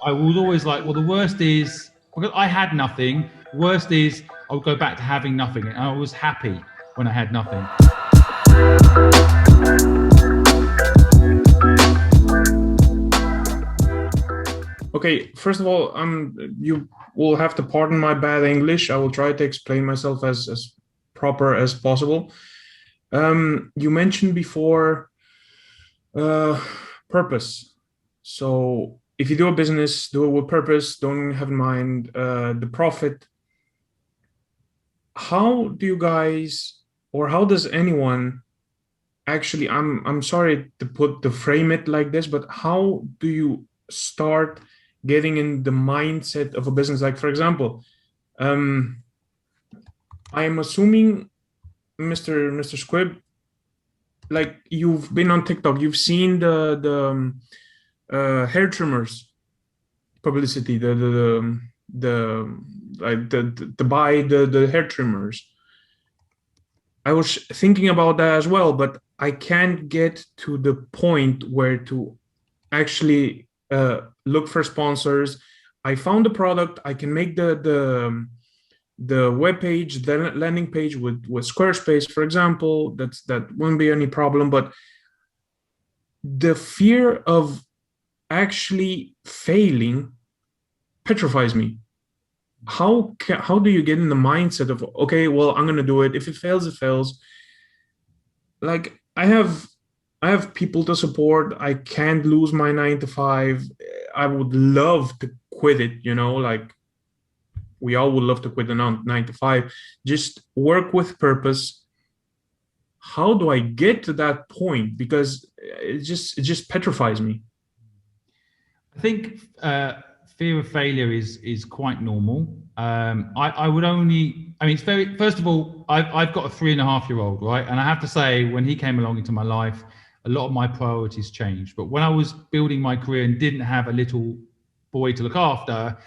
I was always like, well, the worst is, because I had nothing. Worst is I would go back to having nothing, and I was happy when I had nothing. Okay, first of all, you will have to pardon my bad English. I will try to explain myself as proper as possible. You mentioned before uh, purpose. So if you do a business, do it with purpose. Don't have in mind the profit. How do you guys, or how does anyone actually? I'm sorry to frame it like this, but how do you start getting in the mindset of a business? Like, for example, um, I'm assuming Mr. Squibb, like you've been on TikTok, you've seen the hair trimmers publicity, the like the to buy the hair trimmers. I was thinking about that as well, but I can't get to the point where to actually look for sponsors. I found the product. I can make the web page, the landing page with Squarespace, for example. That won't be any problem. But the fear of actually failing petrifies me. How do you get in the mindset of, okay, well, I'm gonna do it. If it fails, it fails. Like I have people to support. I can't lose my 9 to 5. I would love to quit it, like we all would love to quit the 9 to 5. Just work with purpose. How do I get to that point? Because it just petrifies me. I think fear of failure is quite normal. I would only, I mean, it's very, first of all, I've got a 3.5-year-old, right? And I have to say, when he came along into my life, a lot of my priorities changed. But when I was building my career and didn't have a little boy to look after,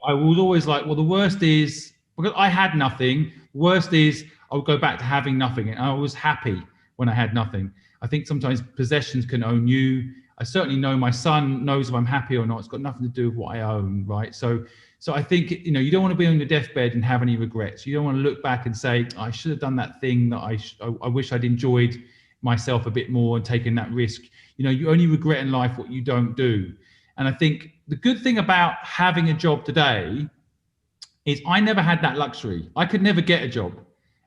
I was always like, well, the worst is, because I had nothing, worst is I would go back to having nothing. And I was happy when I had nothing. I think sometimes possessions can own you. I certainly know my son knows if I'm happy or not. It's got nothing to do with what I own, right? So I think, you don't want to be on your deathbed and have any regrets. You don't want to look back and say, I should have done that thing that I wish I'd enjoyed myself a bit more and taken that risk. You only regret in life what you don't do. And I think the good thing about having a job today is I never had that luxury. I could never get a job.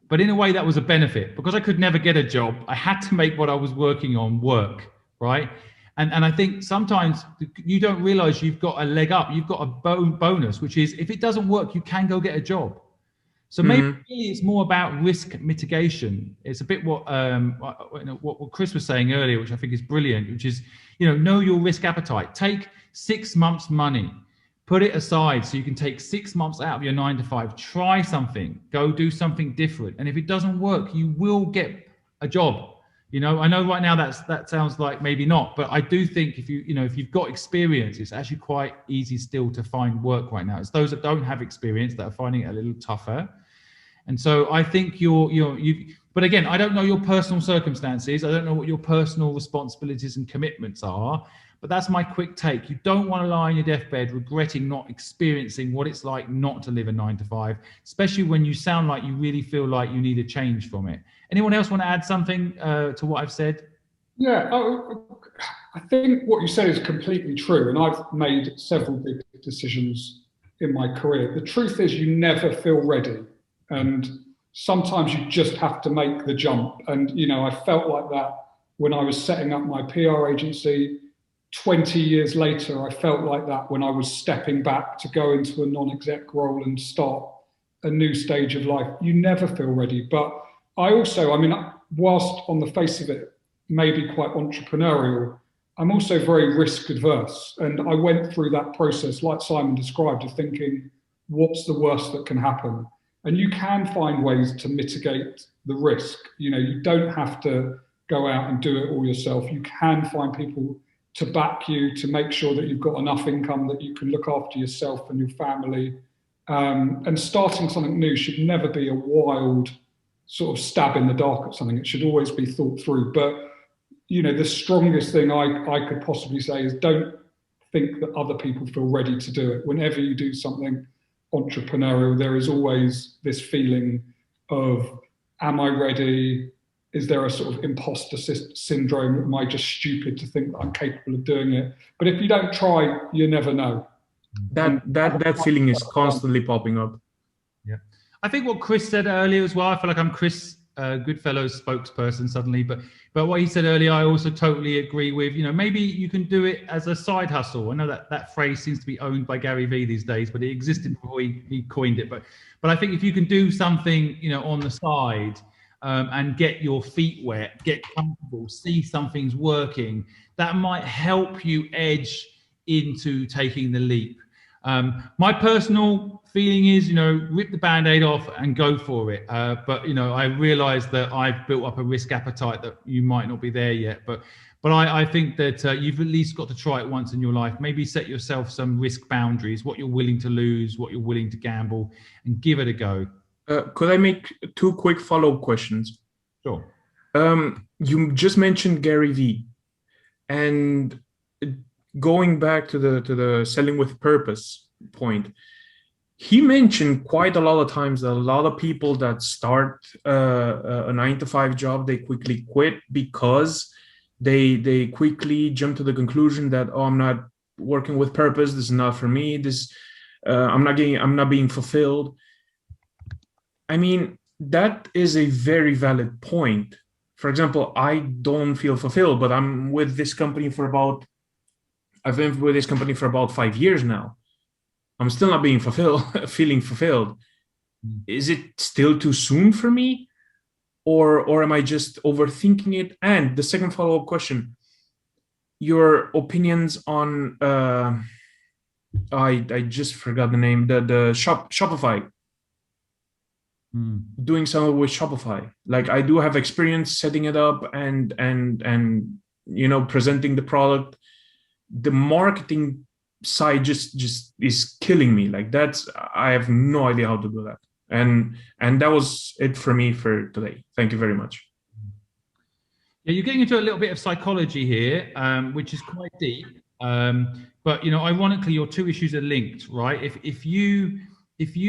But in a way, that was a benefit because I could never get a job. I had to make what I was working on work, right? And I think sometimes you don't realize you've got a leg up. You've got a bonus, which is if it doesn't work, you can go get a job. So maybe Hmm. really it's more about risk mitigation. It's a bit what Chris was saying earlier, which I think is brilliant, which is, know your risk appetite. Take 6 months' money, put it aside so you can take 6 months out of your 9 to 5. Try something, go do something different, and if it doesn't work, you will get a job. I know right now that sounds like maybe not, but I do think if you've got experience, it's actually quite easy still to find work right now. It's those that don't have experience that are finding it a little tougher. And so I think but again, I don't know your personal circumstances. I don't know what your personal responsibilities and commitments are, but that's my quick take. You don't want to lie on your deathbed regretting not experiencing what it's like not to live a 9 to 5, especially when you sound like you really feel like you need a change from it. Anyone else want to add something to what I've said? Yeah, I think what you said is completely true, and I've made several big decisions in my career. The truth is, you never feel ready, and sometimes you just have to make the jump. And I felt like that when I was setting up my PR agency. 20 years later, I felt like that when I was stepping back to go into a non-exec role and start a new stage of life. You never feel ready, but I mean, whilst on the face of it, maybe quite entrepreneurial, I'm also very risk adverse. And I went through that process, like Simon described, of thinking, what's the worst that can happen? And you can find ways to mitigate the risk. You don't have to go out and do it all yourself. You can find people to back you, to make sure that you've got enough income that you can look after yourself and your family. And starting something new should never be a wild sort of stab in the dark at something. It should always be thought through. But the strongest thing I could possibly say is don't think that other people feel ready to do it. Whenever you do something entrepreneurial, there is always this feeling of, am I ready? Is there a sort of imposter syndrome? Am I just stupid to think that I'm capable of doing it? But if you don't try, you never know. That feeling is constantly popping up. Yeah, I think what Chris said earlier as well. I feel like I'm Chris Goodfellow's spokesperson suddenly, but what he said earlier, I also totally agree with. You know, maybe you can do it as a side hustle. I know that phrase seems to be owned by Gary Vee these days, but it existed before he coined it. But I think if you can do something, you know, on the side and get your feet wet, get comfortable, see something's working, that might help you edge into taking the leap. My personal feeling is, you know, rip the Band-Aid off and go for it. But, you know, I realize that I've built up a risk appetite that you might not be there yet. But I think that you've at least got to try it once in your life. Maybe set yourself some risk boundaries, what you're willing to lose, what you're willing to gamble, and give it a go. Could I make 2 quick follow-up questions? Sure. You just mentioned Gary Vee, and going back to the selling with purpose point, he mentioned quite a lot of times that a lot of people that start a 9-to-5 job, they quickly quit because they quickly jump to the conclusion that, oh, I'm not working with purpose. This is not for me. I'm not being fulfilled. I mean, that is a very valid point. For example, I don't feel fulfilled, but I'm with this company I've been with this company for about 5 years now. I'm still not being feeling fulfilled. Is it still too soon for me? Or am I just overthinking it? And the second follow-up question, your opinions on, I just forgot the name, the Shopify. Doing something with Shopify. Like, I do have experience setting it up and you know, presenting the product. The marketing side just is killing me. Like, I have no idea how to do that. And that was it for me for today. Thank you very much. Yeah, you're getting into a little bit of psychology here, which is quite deep. But you know, ironically, your 2 issues are linked, right? If you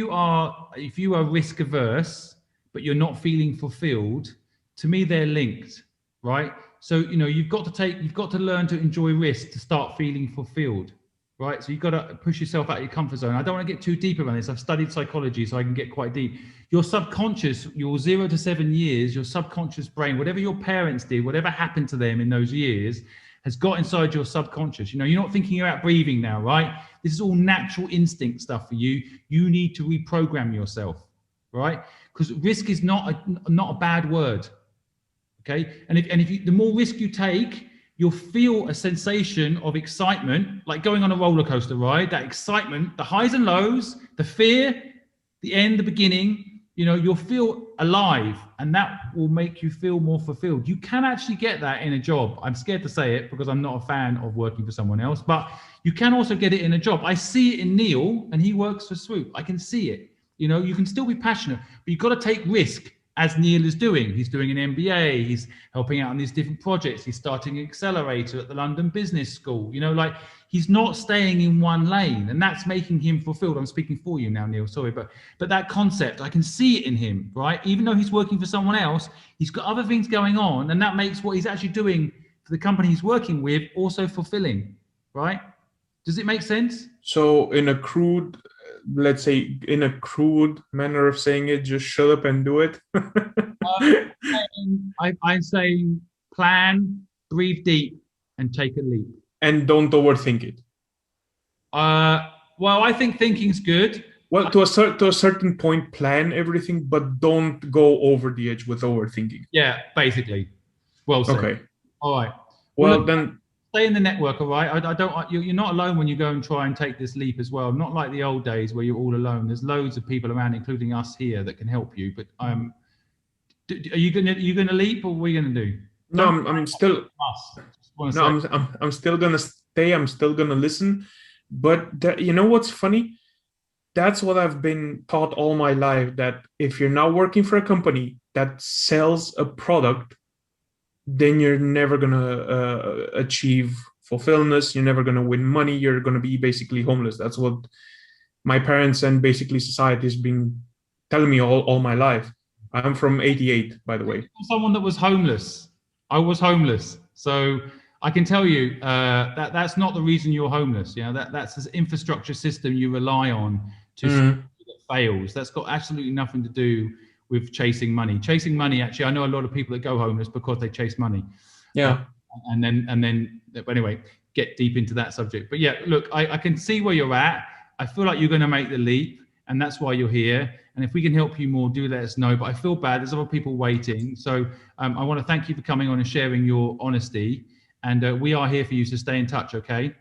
are risk averse, but you're not feeling fulfilled, to me they're linked, right? So, you know, you've got to learn to enjoy risk to start feeling fulfilled, right? So you've got to push yourself out of your comfort zone. I don't want to get too deep around this. I've studied psychology, so I can get quite deep. Your subconscious, your 0 to 7 years, your subconscious brain, whatever your parents did, whatever happened to them in those years, has got inside your subconscious. You know, you're not thinking about breathing now, right? This is all natural instinct stuff for you. You need to reprogram yourself, right? Because risk is not a bad word. Okay, and if you, the more risk you take, you'll feel a sensation of excitement, like going on a roller coaster ride. That excitement, the highs and lows, the fear, the end, the beginning. You know, you'll feel alive, and that will make you feel more fulfilled. You can actually get that in a job. I'm scared to say it because I'm not a fan of working for someone else, but you can also get it in a job. I see it in Neil, and he works for Swoop. I can see it. You know, you can still be passionate, but you've got to take risk. As Neil is doing. He's doing an MBA, he's helping out on these different projects, he's starting an accelerator at the London Business School. You know, like, he's not staying in one lane, and that's making him fulfilled. I'm speaking for you now, Neil, sorry, but that concept, I can see it in him, right? Even though he's working for someone else, he's got other things going on, and that makes what he's actually doing for the company he's working with also fulfilling, right? Does it make sense? So in a crude, let's say, in a crude manner of saying it, just shut up and do it. I'm saying plan, breathe deep, and take a leap. And don't overthink it. Well, I think thinking's good. Well, to a certain point, plan everything, but don't go over the edge with overthinking. Yeah, basically. Well said. Okay. All right. Well, look, then stay in the network, all right? I don't. You're not alone when you go and try and take this leap as well. Not like the old days where you're all alone. There's loads of people around, including us here, that can help you. But are you gonna leap, or what are you gonna do? No, I'm still. No, I'm still gonna stay. I'm still gonna listen. But you know what's funny? That's what I've been taught all my life. That if you're not working for a company that sells a product, then you're never gonna achieve fulfillment, you're never going to win money, you're going to be basically homeless. That's what my parents and basically society has been telling me all my life. I'm from 88, by the way. Someone that was homeless. I was homeless. So I can tell you that's not the reason you're homeless. You know, that's this infrastructure system you rely on to that fails. That's got absolutely nothing to do with chasing money. Chasing money, actually, I know a lot of people that go homeless because they chase money. Yeah. And then, but anyway, get deep into that subject. But yeah, look, I can see where you're at. I feel like you're going to make the leap, and that's why you're here. And if we can help you more, do let us know. But I feel bad. There's other people waiting. So I want to thank you for coming on and sharing your honesty. And we are here for you, so stay in touch, okay?